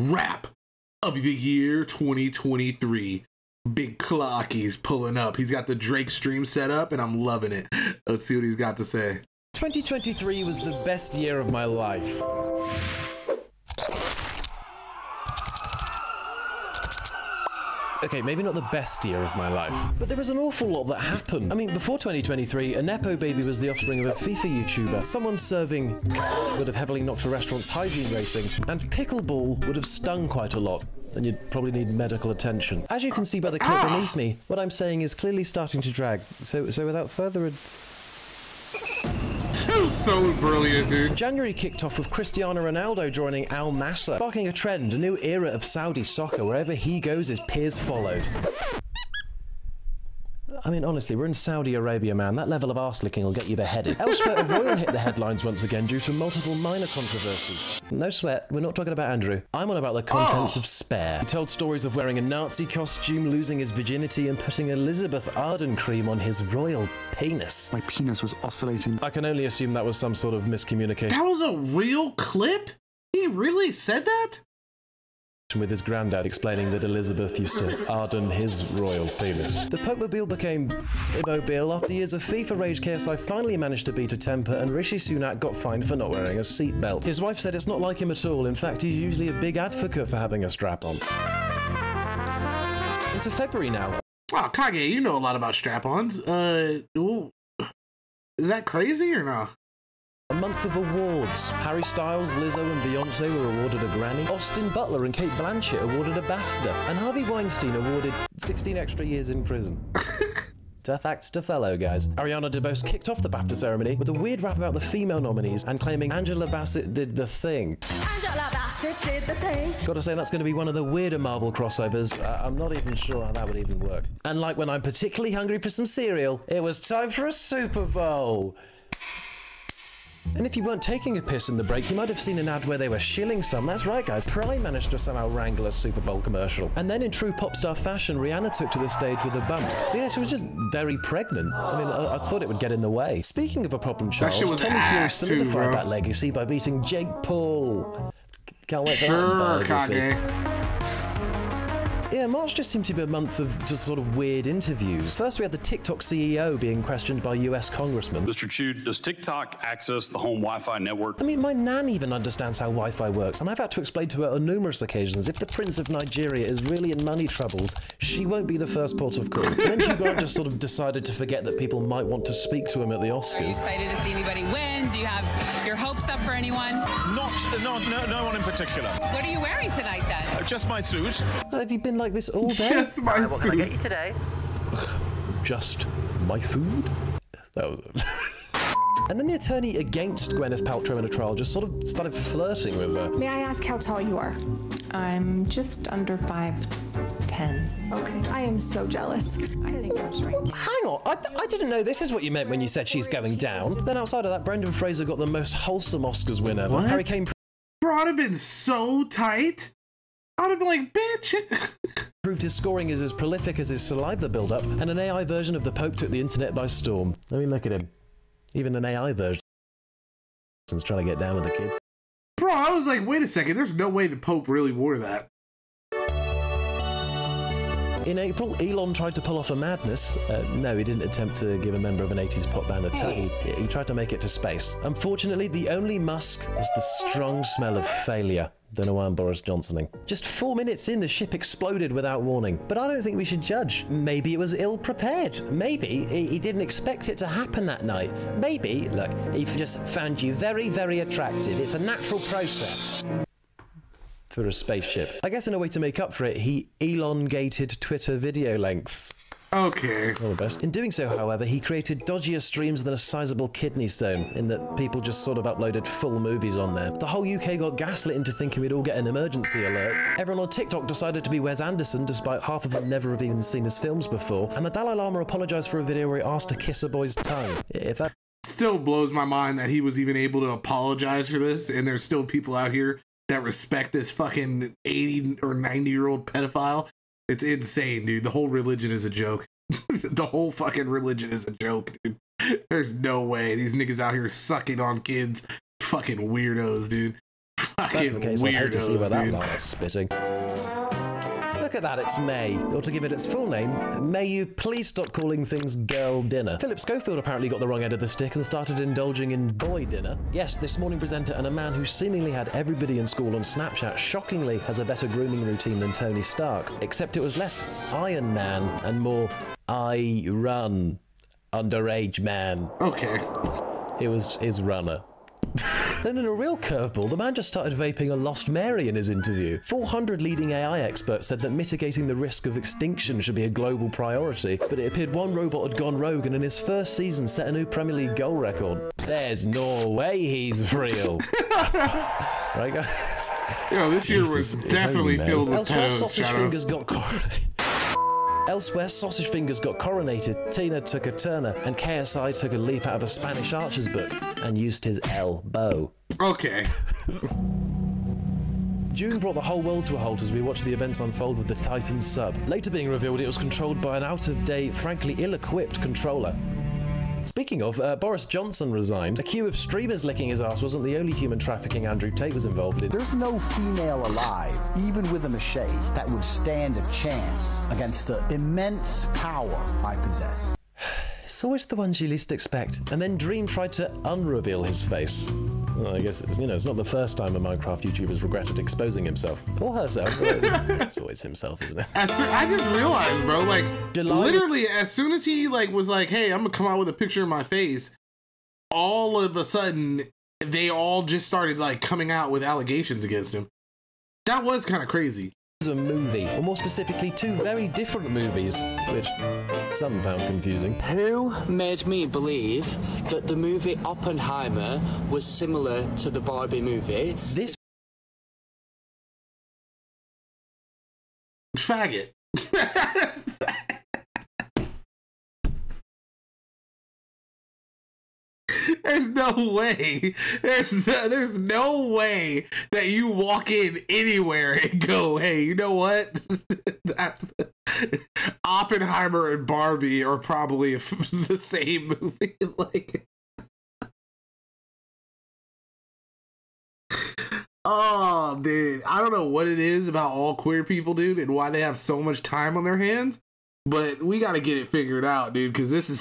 rap of the year 2023. Big Clocky's pulling up. He's got the Drake stream set up, and I'm loving it. Let's see what he's got to say. 2023 was the best year of my life. Okay, maybe not the best year of my life, but there was an awful lot that happened. I mean, before 2023, a Nepo baby was the offspring of a FIFA YouTuber. Someone serving would have heavily knocked a restaurant's hygiene rating, and pickleball would have stung quite a lot, and you'd probably need medical attention. As you can see by the clip beneath me, what I'm saying is clearly starting to drag. So without further ado... So brilliant, dude. January kicked off with Cristiano Ronaldo joining Al Nassr, sparking a trend, a new era of Saudi soccer. Wherever he goes, his peers followed. I mean, honestly, we're in Saudi Arabia, man. That level of arse-licking will get you beheaded. Elsewhere, a royal hit the headlines once again due to multiple minor controversies. No sweat, we're not talking about Andrew. I'm on about the contents of Spare. He told stories of wearing a Nazi costume, losing his virginity, and putting Elizabeth Arden cream on his royal penis. My penis was oscillating. I can only assume that was some sort of miscommunication. That was a real clip? He really said that? With his granddad explaining that Elizabeth used to arden his royal penis. The Pope-mobile became immobile. After years of FIFA rage, KSI finally managed to beat a temper, and Rishi Sunak got fined for not wearing a seatbelt. His wife said it's not like him at all. In fact, he's usually a big advocate for having a strap-on. Into February now. Wow, Kage, you know a lot about strap-ons. Ooh. Is that crazy or not? A month of awards. Harry Styles, Lizzo and Beyonce were awarded a Grammy. Austin Butler and Kate Blanchett awarded a BAFTA. And Harvey Weinstein awarded 16 extra years in prison. Tough acts to follow, guys. Ariana DeBose kicked off the BAFTA ceremony with a weird rap about the female nominees and claiming Angela Bassett did the thing. Angela Bassett did the thing. Gotta say, that's gonna be one of the weirder Marvel crossovers. I'm not even sure how that would even work. And like when I'm particularly hungry for some cereal, it was time for a Super Bowl. And if you weren't taking a piss in the break, you might have seen an ad where they were shilling some. That's right, guys. Prime managed to somehow wrangle a Super Bowl commercial. And then in true pop star fashion, Rihanna took to the stage with a bump. Yeah, she was just very pregnant. I mean, I thought it would get in the way. Speaking of a problem child, Tommy Fury solidified that legacy by beating Jake Paul. Can't wait for that biography. Yeah, March just seemed to be a month of just sort of weird interviews. First, we had the TikTok CEO being questioned by US congressmen. Mr. Chu, does TikTok access the home Wi-Fi network? I mean, my nan even understands how Wi-Fi works, and I've had to explain to her on numerous occasions, if the Prince of Nigeria is really in money troubles, she won't be the first port of call. And then Hugh Grant just sort of decided to forget that people might want to speak to him at the Oscars. Are you excited to see anybody win? Do you have your hopes up for anyone? No one in particular. What are you wearing tonight, then? Just my suit. Have you been like this all day? Just my suit. What can I get you today? Just my food? That was it. And then the attorney against Gwyneth Paltrow in a trial just sort of started flirting with her. May I ask how tall you are? I'm just under 5'10". Okay, I am so jealous. I think I'm straight. Hang on, I didn't know this is what you meant when you said she's going down. Then outside of that, Brendan Fraser got the most wholesome Oscars win ever. What? Harry Kane Bro, I'd have been so tight. I'd have been like, bitch. proved his scoring is as prolific as his saliva build-up, and an AI version of the Pope took the internet by storm. I mean, look at him. Even an AI version is trying to get down with the kids. Bro, I was like, wait a second, there's no way the Pope really wore that. In April, Elon tried to pull off a madness. No, he didn't attempt to give a member of an 80s pop band a tug. He tried to make it to space. Unfortunately, the only Musk was the strong smell of failure. Don't know why I'm Boris Johnsoning. Just 4 minutes in, the ship exploded without warning. But I don't think we should judge. Maybe it was ill-prepared. Maybe he didn't expect it to happen that night. Maybe, look, he just found you very, very attractive. It's a natural process. For a spaceship. I guess in a way to make up for it, he elongated Twitter video lengths. Okay. All the best. In doing so, however, he created dodgier streams than a sizable kidney stone, in that people just sort of uploaded full movies on there. The whole UK got gaslit into thinking we'd all get an emergency alert. Everyone on TikTok decided to be Wes Anderson, despite half of them never have even seen his films before. And the Dalai Lama apologized for a video where he asked to kiss a boy's tongue. If that still blows my mind that he was even able to apologize for this, and there's still people out here that respect this fucking 80 or 90-year-old pedophile. It's insane, dude. The whole religion is a joke. The whole fucking religion is a joke, dude. There's no way these niggas out here sucking on kids. Fucking weirdos, dude. That's the case. I'd hate to see where that dude. line is spitting. Look at that, it's May. Or to give it its full name, may you please stop calling things girl dinner. Philip Schofield apparently got the wrong end of the stick and started indulging in boy dinner. Yes, this morning presenter and a man who seemingly had everybody in school on Snapchat shockingly has a better grooming routine than Tony Stark. Except it was less Iron Man and more I run underage man. Okay. It was his runner. Then in a real curveball, the man just started vaping a Lost Mary in his interview. 400 leading AI experts said that mitigating the risk of extinction should be a global priority, but it appeared one robot had gone rogue and in his first season set a new Premier League goal record. There's no way he's real. Right, guys? You know, this year was definitely filled with Elsewhere, pedos, sausage Shadow. fingers got coronated. Elsewhere, sausage fingers got coronated, Tina took a Turner, and KSI took a leaf out of a Spanish archer's book and used his elbow. Okay. June brought the whole world to a halt as we watched the events unfold with the Titan sub. Later being revealed it was controlled by an out-of-date, frankly ill-equipped controller. Speaking of, Boris Johnson resigned. A queue of streamers licking his ass wasn't the only human trafficking Andrew Tate was involved in. There's no female alive, even with a machete, that would stand a chance against the immense power I possess. It's always the ones you least expect. And then Dream tried to unreveal his face. Well, I guess it's, you know, it's not the first time a Minecraft YouTuber's regretted exposing himself. Or herself. It's always himself, isn't it? I just realized, bro, like, July literally, as soon as he, like, was like, hey, I'm gonna come out with a picture of my face, all of a sudden, they all just started, like, coming out with allegations against him. That was kind of crazy. A movie, or more specifically, two very different movies, which some found confusing. Who made me believe that the movie Oppenheimer was similar to the Barbie movie? This faggot. There's no way. There's no way that you walk in anywhere and go, hey, you know what? That's Oppenheimer and Barbie are probably the same movie. Like, oh, dude, I don't know what it is about all queer people, dude, and why they have so much time on their hands, but we got to get it figured out, dude, because this is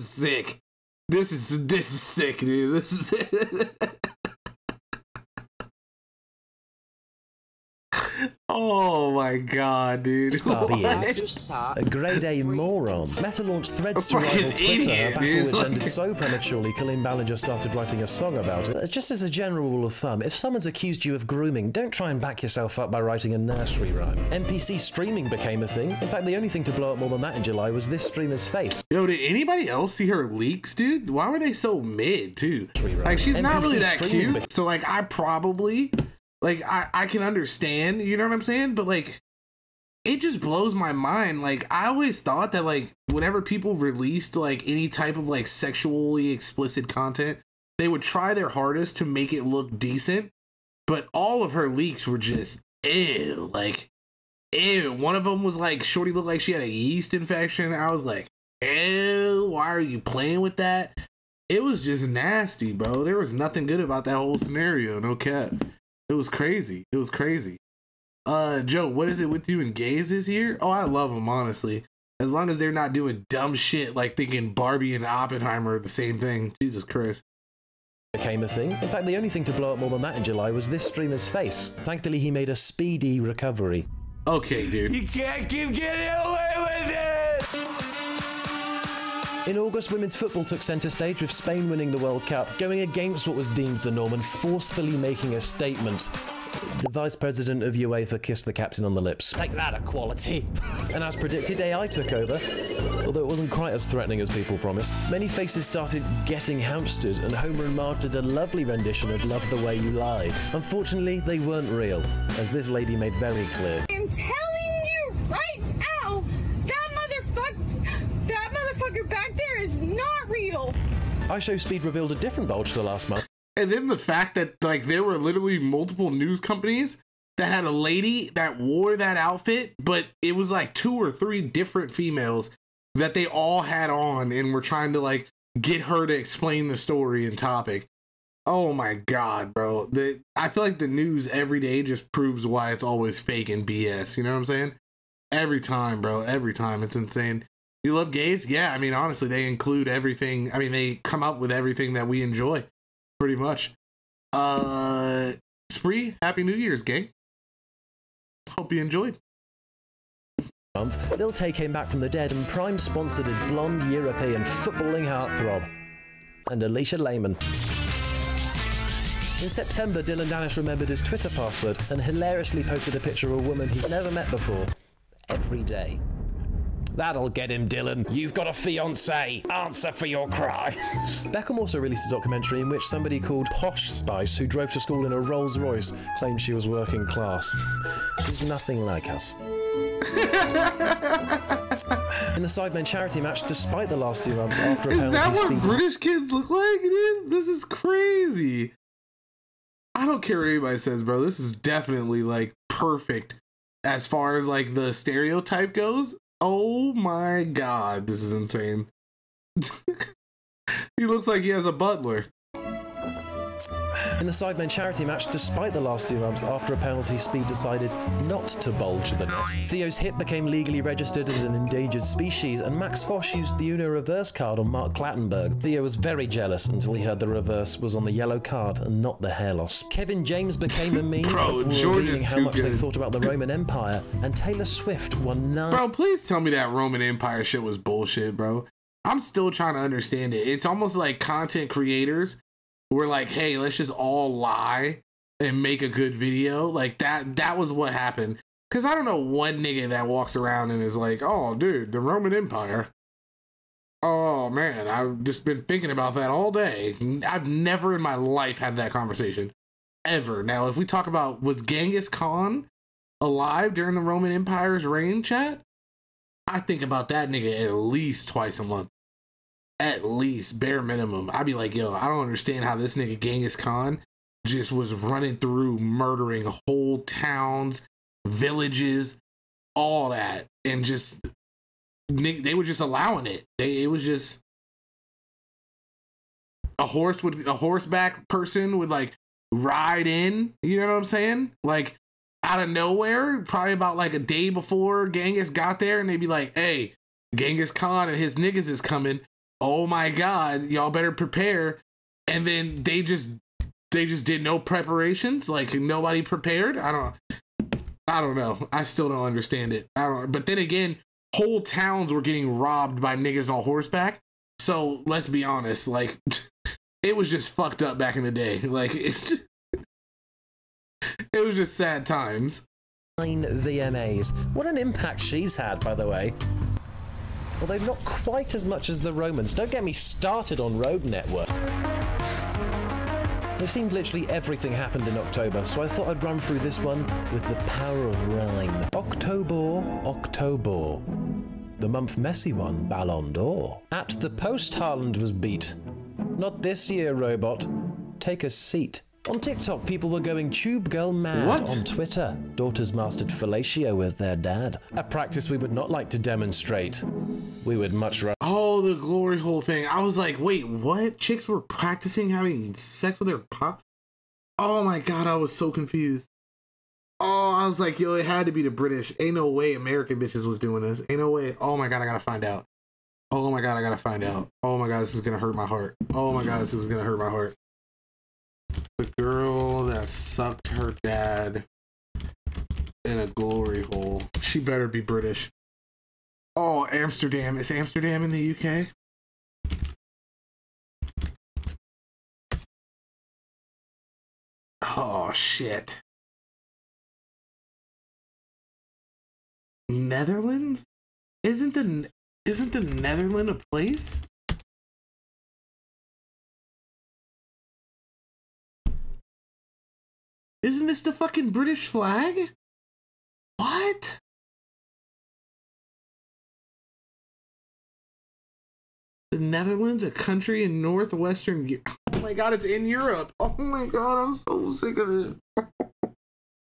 sick. This is sick, dude. This is oh my god, dude. Barbie is a grade A moron. Meta launched Threads to rival Twitter, a battle which ended so prematurely Colleen Ballinger started writing a song about it. Just as a general rule of thumb, if someone's accused you of grooming, don't try and back yourself up by writing a nursery rhyme. NPC streaming became a thing. In fact, the only thing to blow up more than that in July was this streamer's face. Yo, did anybody else see her leaks, dude? Why were they so mid, too? Like, she's not really that cute. So, like, I probably... Like, I can understand, you know what I'm saying? But, like, it just blows my mind. Like, I always thought that, like, whenever people released, like, any type of, like, sexually explicit content, they would try their hardest to make it look decent. But all of her leaks were just, ew. Like, ew. One of them was, like, shorty looked like she had a yeast infection. I was like, ew, why are you playing with that? It was just nasty, bro. There was nothing good about that whole scenario, no cap. It was crazy. It was crazy. Joe, what is it with you and gays this year? Oh, I love them, honestly. As long as they're not doing dumb shit like thinking Barbie and Oppenheimer are the same thing. Jesus Christ. Became a thing. In fact, the only thing to blow up more than that in July was this streamer's face. Thankfully, he made a speedy recovery. Okay, dude. You can't keep getting away with it! In August, women's football took centre stage with Spain winning the World Cup, going against what was deemed the norm and forcefully making a statement. The vice president of UEFA kissed the captain on the lips. Take that, equality! And as predicted, AI took over, although it wasn't quite as threatening as people promised. Many faces started getting hamstered, and Homer and Marge did a lovely rendition of Love the Way You Lie. Unfortunately, they weren't real, as this lady made very clear. I'm telling you right now, that motherfucker back there is not real. iShowSpeed revealed a different bulge to last month. And then the fact that, like, there were literally multiple news companies that had a lady that wore that outfit, but it was like 2 or 3 different females that they all had on and were trying to, like, get her to explain the story and topic. Oh my God, bro. I feel like the news every day just proves why it's always fake and BS. You know what I'm saying? Every time, bro. Every time. It's insane. You love gays? Yeah, I mean, honestly, they include everything. I mean, they come up with everything that we enjoy, pretty much. Spree, Happy New Year's, gang. Hope you enjoyed. They'll take him back from the dead, and Prime sponsored a blonde European footballing heartthrob. And Alicia Lehman. In September, Dylan Danish remembered his Twitter password and hilariously posted a picture of a woman he's never met before. Every day. That'll get him, Dylan. You've got a fiancé. Answer for your crimes. Beckham also released a documentary in which somebody called Posh Spice, who drove to school in a Rolls Royce, claimed she was working class. She's nothing like us. In the Sidemen charity match, despite the last 2 months after a penalty, is that what British kids look like, dude? This is crazy. I don't care what anybody says, bro. This is definitely like perfect as far as like the stereotype goes. Oh my God, this is insane. He looks like he has a butler. In the Sidemen charity match, despite the last 2 months after a penalty, Speed decided not to bulge the net. Theo's hip became legally registered as an endangered species, and Max Fosh used the Uno reverse card on Mark Clattenburg. Theo was very jealous until he heard the reverse was on the yellow card and not the hair loss. Kevin James became a meme. Bro, George is how too much good. they thought about the Roman Empire, and Taylor Swift won 9. Bro, please tell me that Roman Empire shit was bullshit, bro. I'm still trying to understand it. It's almost like content creators were like, hey, let's just all lie and make a good video. Like that was what happened. Cause I don't know one nigga that walks around and is like, oh dude, the Roman Empire. Oh man, I've just been thinking about that all day. I've never in my life had that conversation. Ever. Now, if we talk about, was Genghis Khan alive during the Roman Empire's reign, chat? I think about that nigga at least twice a month. At least, bare minimum. I'd be like, yo, I don't understand how this nigga Genghis Khan just was running through murdering whole towns, villages, all that, and just they were just allowing it. It was just a horseback person would like ride in, you know what I'm saying? Like out of nowhere, probably about like a day before Genghis got there, and they'd be like, hey, Genghis Khan and his niggas is coming. Oh my God, y'all better prepare. And then they just did no preparations, like nobody prepared. I don't know. I still don't understand it. But then again, whole towns were getting robbed by niggas on horseback. So let's be honest, like it was just fucked up back in the day. Like it was just sad times. 9 VMAs. What an impact she's had, by the way. Although not quite as much as the Romans. Don't get me started on Road Network. It seemed literally everything happened in October, so I thought I'd run through this one with the power of rhyme. October. The month Messi won Ballon d'Or. At the post, Haaland was beat. Not this year, robot. Take a seat. On TikTok, people were going tube girl mad. What? On Twitter, daughters mastered fellatio with their dad. A practice we would not like to demonstrate. We would much rather... Oh, the glory hole thing. I was like, wait, what? Chicks were practicing having sex with their pop? Oh my God, I was so confused. Oh, I was like, yo, it had to be the British. Ain't no way American bitches was doing this. Ain't no way. Oh my God, I gotta find out. Oh my God, I gotta find out. Oh my God, this is gonna hurt my heart. Oh my God, this is gonna hurt my heart. The girl that sucked her dad in a glory hole. She better be British. Oh, Amsterdam. Is Amsterdam in the UK? Oh, shit. Netherlands? Isn't the Netherlands a place? Isn't this the fucking British flag? What? The Netherlands, a country in northwestern Europe. Oh my God, it's in Europe. Oh my God, I'm so sick of it.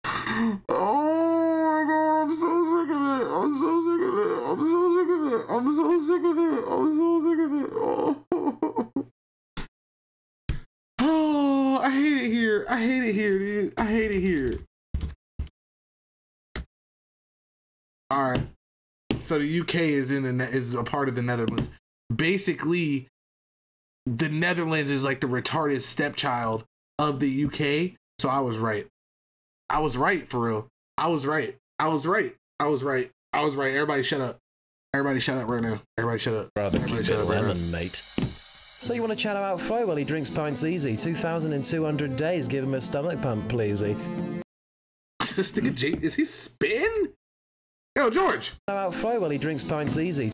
Oh my God, I'm so sick of it. I'm so sick of it. I'm so sick of it. I'm so sick of it. I'm so sick of it. Oh. here. I hate it here, dude. I hate it here. All right. So the UK is is a part of the Netherlands. Basically, the Netherlands is like the retarded stepchild of the UK. So I was right. I was right, for real. I was right. I was right. I was right. I was right. Everybody shut up. Everybody shut up right now. Everybody shut up. Everybody shut up right now. Mate. So you want to chat about Fro while he drinks pints easy? 2,200 days. Give him a stomach pump, pleasey. This nigga Jake, is he spin? Yo, George. About Fro while he drinks pints easy.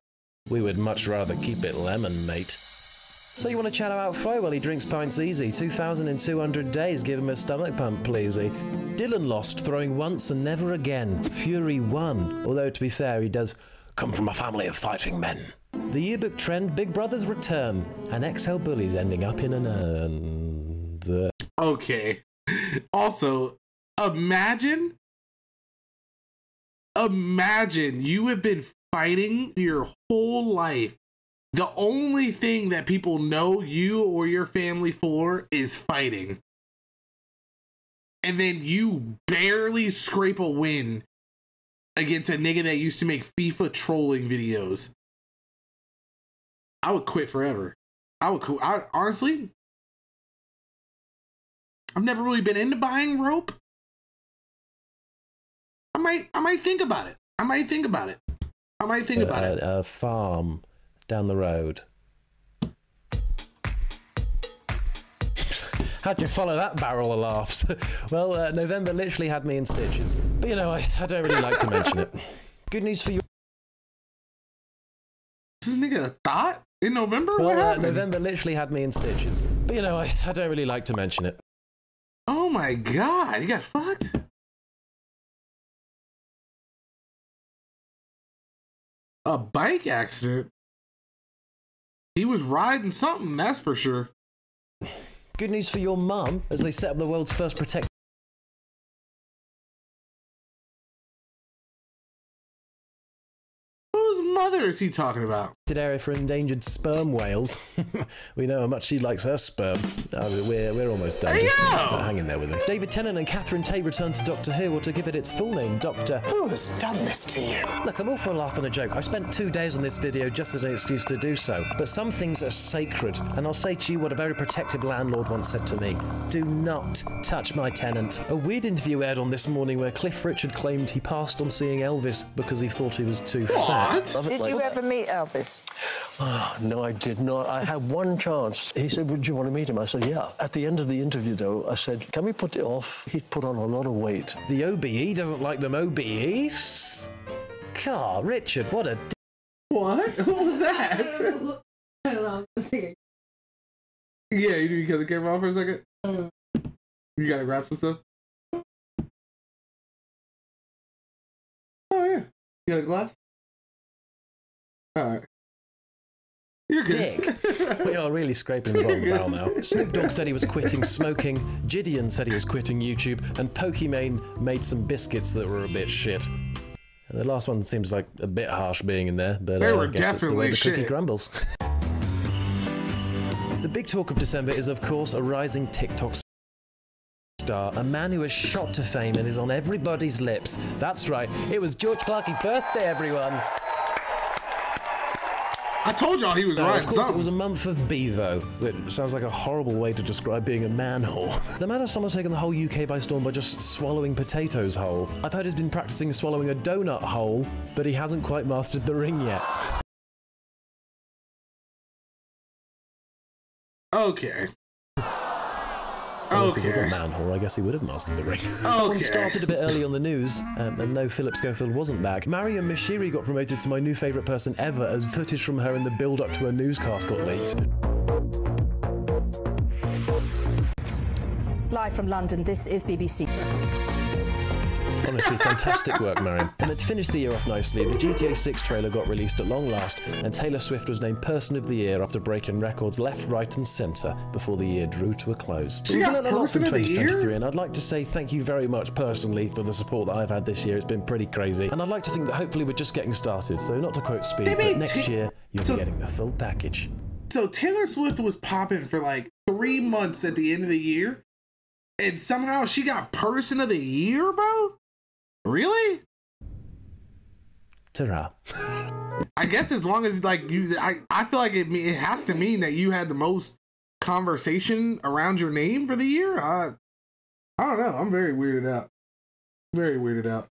We would much rather keep it lemon, mate. So you want to chat about Fro while he drinks pints easy? 2,200 days. Give him a stomach pump, pleasey. Dylan lost, throwing once and never again. Fury won, although to be fair, he does come from a family of fighting men. The yearbook trend, Big Brother's return, and ex-hell bullies ending up in an urn. Okay. Also, imagine you have been fighting your whole life. The only thing that people know you or your family for is fighting. And then you barely scrape a win against a nigga that used to make FIFA trolling videos. I would quit forever. Honestly, I've never really been into buying rope. I might think about it. I might think about it. A farm down the road. How'd you follow that barrel of laughs? Well, November literally had me in stitches. But you know, I don't really like to mention it. Good news for you. This nigga a thought in November? Well, what happened? November literally had me in stitches. But you know, I don't really like to mention it. Oh my God, you got fucked? A bike accident? He was riding something, that's for sure. Good news for your mum, as they set up the world's first protected... Whose mother is he talking about? ...area for endangered sperm whales. We know how much she likes her sperm. We're almost done. Just hang in there with her. David Tennant and Catherine Tate return to Doctor Who, or to give it its full name, Doctor... Who has done this to you? Look, I'm all for a laugh and a joke. I spent 2 days on this video just as an excuse to do so. But some things are sacred, and I'll say to you what a very protective landlord once said to me. Do not touch my tenant. A weird interview aired on This Morning where Cliff Richard claimed he passed on seeing Elvis because he thought he was too fat. Did you ever meet Elvis? Oh, no, I did not. I had one chance. He said, would you want to meet him? I said, yeah. At the end of the interview, though, I said, can we put it off? He'd put on a lot of weight. The OBE doesn't like them OBEs? God, Richard, what a... What? What was that? I don't know. Yeah, you got the camera off for a second? You gotta grab some stuff? Oh, yeah. You got a glass? Alright. You're good. Dick. We are really scraping the bottom barrel now. Snoop Dogg said he was quitting smoking, Gideon said he was quitting YouTube, and Pokimane made some biscuits that were a bit shit. The last one seems like a bit harsh being in there, but they were I guess it's the way the cookie shit. crumbles. The big talk of December is, of course, a rising TikTok star, a man who has shot to fame and is on everybody's lips. That's right, it was George Clarkey's birthday, everyone. I told y'all he was right. Of course, it was a month of Bevo, which sounds like a horrible way to describe being a man-whore. The man has someone taken the whole UK by storm by just swallowing potatoes whole. I've heard he's been practicing swallowing a donut whole, but he hasn't quite mastered the ring yet. Okay. Well, if he was a man whore, I guess he would have mastered the ring. Someone started a bit early on the news, and no, Philip Schofield wasn't back. Mariam Mashiri got promoted to my new favourite person ever as footage from her in the build-up to her newscast got leaked. Live from London, this is BBC. Honestly, fantastic work, Mariam. And to finish the year off nicely, the GTA 6 trailer got released at long last, and Taylor Swift was named Person of the Year after breaking records left, right, and centre before the year drew to a close. She got Person of the Year? And I'd like to say thank you very much personally for the support that I've had this year. It's been pretty crazy. And I'd like to think that hopefully we're just getting started. So not to quote Speed, but next year you'll be getting the full package. So Taylor Swift was popping for like 3 months at the end of the year. and somehow she got Person of the Year, bro? Really? Ta-ra. I guess as long as like I feel like it has to mean that you had the most conversation around your name for the year. I don't know. I'm very weirded out. Very weirded out.